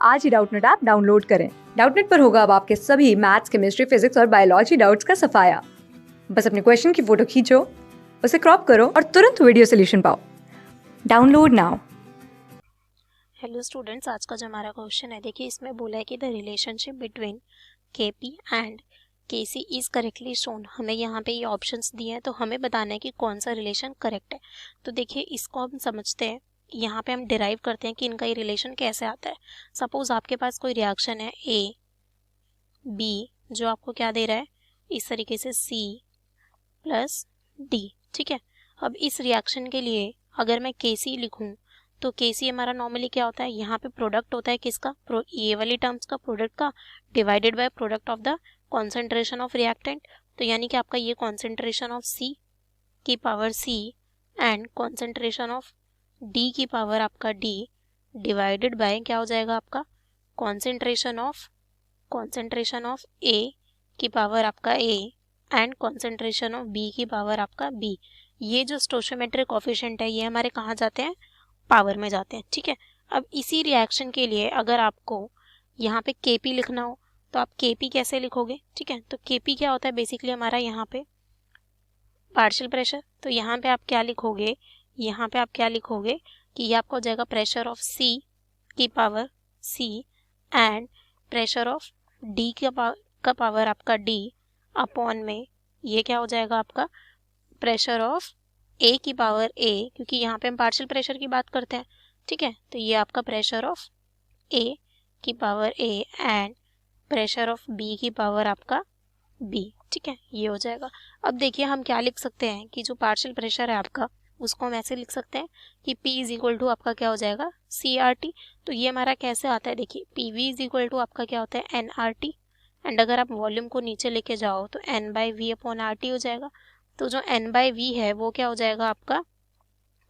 आज ही Doubtnut app download करें। Doubtnut पर होगा अब आपके सभी मैथ्स, केमिस्ट्री, फिजिक्स और बायोलॉजी डाउट्स का सफाया। बस अपने क्वेश्चन की फोटो खींचो, उसे क्रॉप करो और तुरंत वीडियो सोल्यूशन पाओ। Download now. हेलो स्टूडेंट्स, आज का जो हमारा क्वेश्चन है, देखिए इसमें बोला है कि the relationship between KP and KC is correctly shown. हमें यहाँ पे ये ऑप्शंस दिए हैं, तो हमें बताना है कि कौन सा रिलेशन करेक्ट है। तो देखिए इसको हम समझते हैं, यहाँ पे हम डिराइव करते हैं कि इनका ये रिलेशन कैसे आता है। सपोज आपके पास कोई रिएक्शन है ए बी, जो आपको क्या दे रहा है, इस तरीके से सी प्लस डी। ठीक है, अब इस रिएक्शन के लिए अगर मैं केसी लिखूं तो केसी हमारा नॉर्मली क्या होता है, यहाँ पे प्रोडक्ट होता है किसका, ये वाली टर्म्स का प्रोडक्ट का, divided by product of the concentration of reactant. तो यानी कि आपका ये कॉन्सेंट्रेशन ऑफ सी की power C and concentration of D की पावर आपका डी डिवाइडेड बाय क्या हो जाएगा आपका कॉन्सेंट्रेशन ऑफ ए की पावर आपका A and concentration of B की पावर आपका बी। ये जो स्टोइचियोमेट्रिक कोएफिशिएंट है, ये हमारे कहाँ जाते हैं, पावर में जाते हैं। ठीक है, अब इसी रिएक्शन के लिए अगर आपको यहाँ पे केपी लिखना हो तो आप केपी कैसे लिखोगे। ठीक है, तो केपी क्या होता है, बेसिकली हमारा यहाँ पे पार्शियल प्रेशर। तो यहाँ पे आप क्या लिखोगे, यहाँ पे आप क्या लिखोगे कि ये आपका हो जाएगा प्रेशर ऑफ सी की power C and pressure of D का पावर आपका डी अपॉन में ये क्या हो जाएगा आपका प्रेशर ऑफ ए की पावर ए, क्योंकि यहाँ पे हम पार्शियल प्रेशर की बात करते हैं। ठीक है, तो ये आपका प्रेशर ऑफ ए की power A and pressure of B की पावर आपका बी। ठीक है, ये हो जाएगा। अब देखिए हम क्या लिख सकते हैं कि जो पार्शियल प्रेशर है आपका, उसको हम ऐसे लिख सकते हैं कि P इज इक्वल टू आपका क्या हो जाएगा CRT। तो ये हमारा कैसे आता है, देखिए PV इज इक्वल टू आपका क्या होता है NRT, एंड अगर आप वॉल्यूम को नीचे लेके जाओ तो N/V अपॉन RT हो जाएगा। तो जो N/V है वो क्या हो जाएगा आपका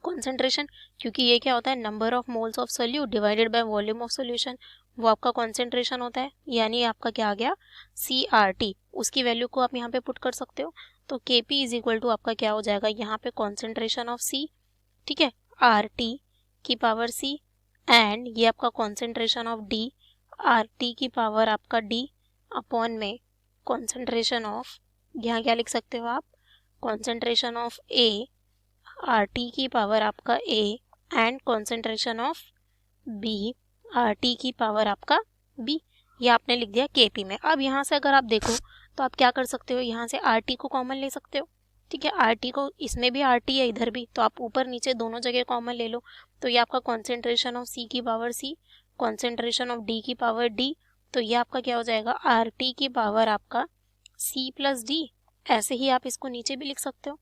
कॉन्सेंट्रेशन, क्योंकि ये क्या होता है number of moles of solute divided by volume of solution, वो आपका कॉन्सेंट्रेशन होता है। यानी आपका क्या आ गया CRT, उसकी वैल्यू को आप यहाँ पे पुट कर सकते हो। तो KP इज इक्वल टू आपका क्या हो जाएगा, यहाँ पे कॉन्सेंट्रेशन ऑफ C, ठीक है, RT की पावर C एंड ये आपका कॉन्सेंट्रेशन ऑफ D, RT की पावर आपका D अपॉन में कॉन्सेंट्रेशन ऑफ, यहाँ क्या लिख सकते हो आप, कॉन्सेंट्रेशन ऑफ A, RT की पावर आपका A and concentration of B, RT की पावर आपका B। ये आपने लिख दिया KP में। अब यहाँ से अगर आप देखो तो आप क्या कर सकते हो, यहाँ से RT को कॉमन ले सकते हो। ठीक है, RT को, इसमें भी RT है इधर भी, तो आप ऊपर नीचे दोनों जगह कॉमन ले लो। तो ये आपका कॉन्सेंट्रेशन ऑफ C की power C, concentration of D की पावर D, तो ये आपका क्या हो जाएगा RT की पावर आपका C प्लस D। ऐसे ही आप इसको नीचे भी लिख सकते हो।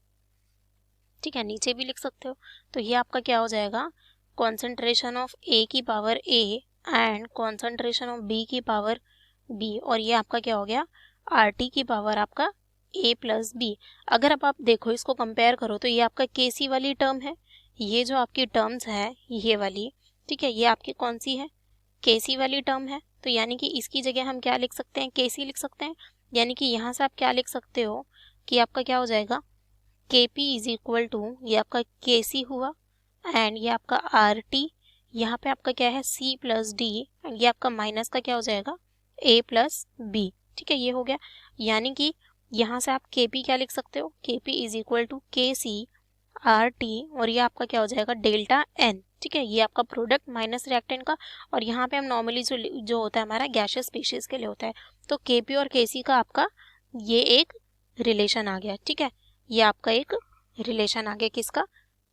ठीक है, नीचे भी लिख सकते हो। तो ये आपका क्या हो जाएगा कॉन्सेंट्रेशन ऑफ A की power A and concentration of B की पावर B, और ये आपका क्या हो गया RT की पावर आपका A प्लस B। अगर अब आप देखो इसको कंपेयर करो तो ये आपका KC वाली टर्म है, ये जो आपकी टर्म्स है ये वाली, ठीक है, ये आपकी कौन सी है, KC वाली टर्म है। तो यानी कि इसकी जगह हम क्या लिख सकते हैं, KC लिख सकते हैं। यानी कि यहाँ से आप क्या लिख सकते हो कि आपका क्या हो जाएगा KP इज इक्वल टू, ये आपका KC हुआ एंड ये आपका RT, यहाँ पे आपका क्या है C प्लस D एंड ये आपका माइनस का क्या हो जाएगा A प्लस B। ठीक है, ये हो गया। यानी कि यहाँ से आप KP क्या लिख सकते हो, KP is equal to KC RT और ये आपका क्या हो जाएगा डेल्टा N। ठीक है, ये आपका प्रोडक्ट माइनस रिएक्टेंट का, और यहाँ पे हम नॉर्मली जो होता है हमारा गैसियस स्पीशीज के लिए होता है। तो KP और KC का आपका ये एक रिलेशन आ गया। ठीक है, ये आपका एक रिलेशन आ गया किसका,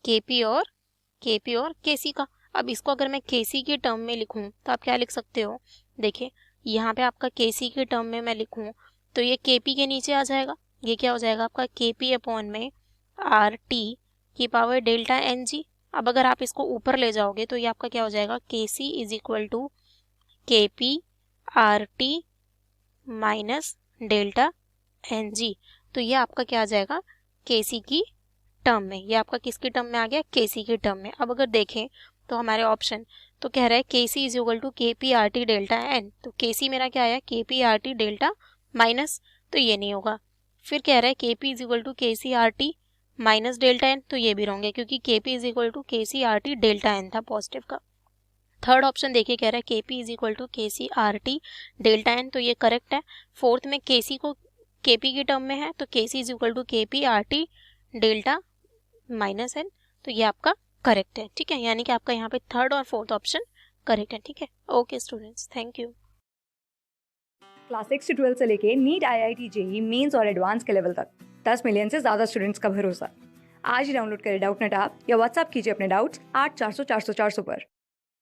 KP और KC का। अब इसको अगर मैं KC की टर्म में लिखूं तो आप क्या लिख सकते हो, देखिए यहाँ पे आपका KC की टर्म में मैं लिखूं तो ये KP के नीचे आ जाएगा, ये क्या हो जाएगा आपका KP अपॉन में RT की पावर डेल्टा NG। अब अगर आप इसको ऊपर ले जाओगे तो ये आपका क्या हो जाएगा KC is equal to KP RT minus delta NG। तो ये आपका क्या आ जाएगा KC की टर्म में, ये आपका किसकी टर्म में आ गया, KC की टर्म में। अब अगर देखें तो हमारे ऑप्शन तो कह रहा है KC is equal to KP RT delta N, तो KC मेरा क्या आया KP RT डेल्टा माइनस, तो ये नहीं होगा। फिर कह रहा है KP is equal to KC RT minus delta N, तो ये भी रॉन्ग है क्योंकि KP is equal to KC RT delta N था पॉजिटिव का। थर्ड ऑप्शन देखिए कह रहा है के P is equal to K C R T delta N, तो ये करेक्ट है। फोर्थ में के सी को के पी की टर्म में है, तो K C is equal to K P R T delta minus N, तो ये आपका करेक्ट है। ठीक है, यानी कि आपका यहाँ पे थर्ड और फोर्थ ऑप्शन करेक्ट है। ठीक है, okay students, thank you. Class 6 से 12 से लेके नीट, IIT, जेई मेंस और एडवांस के लेवल तक 10 मिलियन से ज़्यादा स्टूडेंट्स का भरोसा। आज ही डाउनलोड करें डाउटनेट ऐप या व्हाट्सएप कीजिए अपने डाउट्स 8400 400 400 पर।